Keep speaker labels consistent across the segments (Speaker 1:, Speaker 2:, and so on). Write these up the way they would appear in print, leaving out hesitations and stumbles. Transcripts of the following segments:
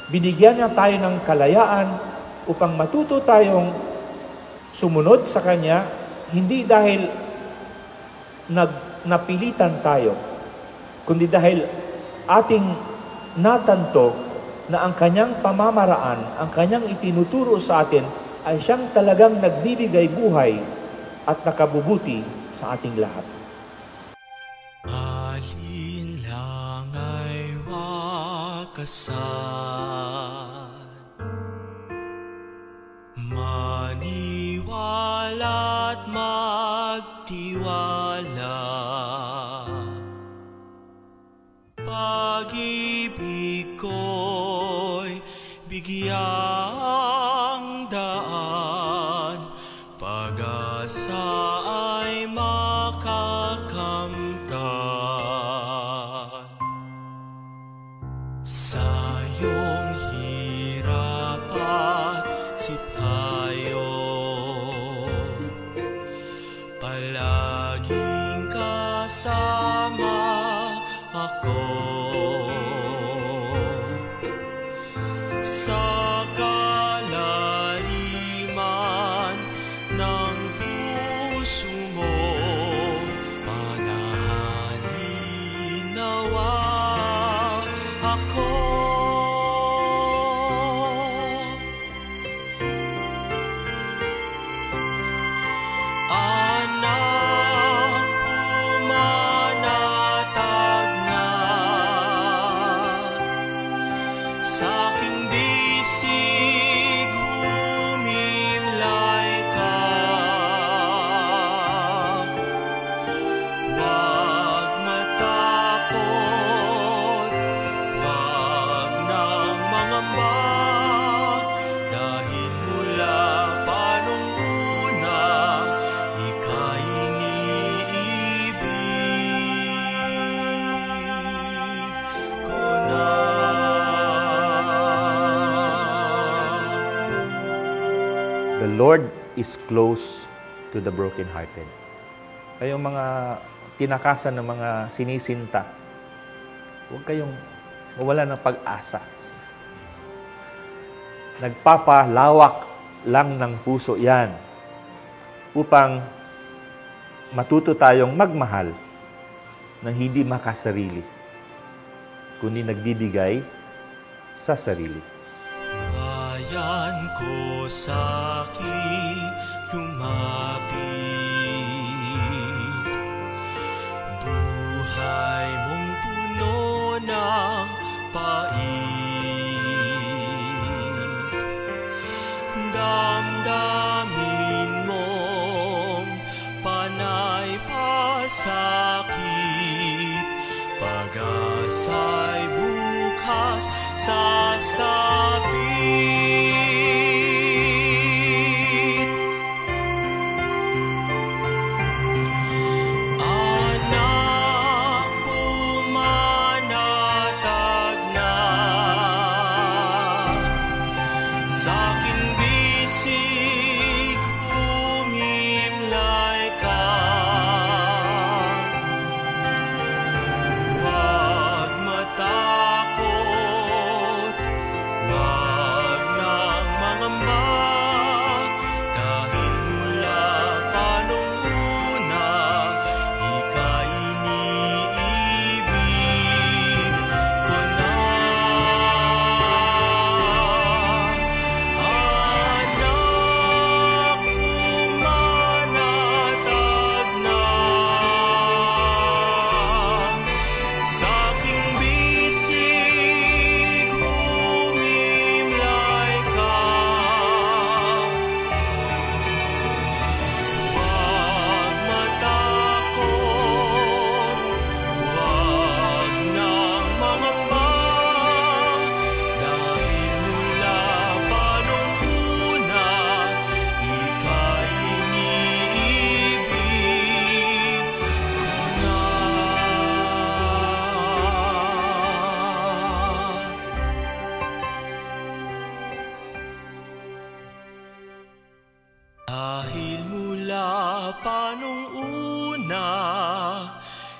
Speaker 1: Binigyan niya tayo ng kalayaan upang matuto tayong sumunod sa Kanya, hindi dahil napilitan tayo, kundi dahil ating natanto na ang Kanyang pamamaraan, ang Kanyang itinuturo sa atin ay Siyang talagang nagbibigay buhay at nakabubuti sa ating lahat.
Speaker 2: Alin lang ay wakasan, maniwala't magtiwala, pag-ibig ko'y bigyang daan, pag-asa ay makakamtan. Sa iyong hirap at sipayon, palaging kasama ako. Sa kalaliman ng puso mo, panahanin nawa ako. Anak, pumanatag na sa aking bisig, humimlay ka. Huwag matakot, huwag nang mangamba, dahil mula pa nung una, ika'y iniibig ko na.
Speaker 1: The Lord is close to the brokenhearted. Kayong mga tinakasan ng mga sinisinta, huwag kayong mawala ng pag-asa. Nagpapalawak lang ng puso yan upang matuto tayong magmahal ng hindi makasarili, kundi nagbibigay sa sarili.
Speaker 2: Bayan ko sa'kin lumapit, buhay mong puno ng pait, damdamin mong panay pasakit, pag-asa'y bukas sasapit. Anak, pumanatag na sa aking bisig, humimlay ka. Huwag matakot, huwag nang mangamba, dahil mula pa nung una, ika'y iniibig ko na. Anak, pumanatag na sa aking bisig, humimlay ka. Huwag matakot, huwag nang mangamba, dahil mula pa nung una, ika'y iniibig ko na. Dahil mula pa nung una,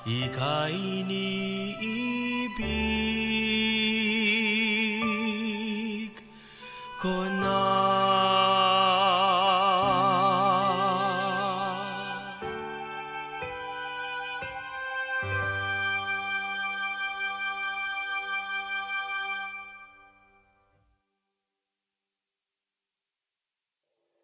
Speaker 2: ika'y iniibig ko na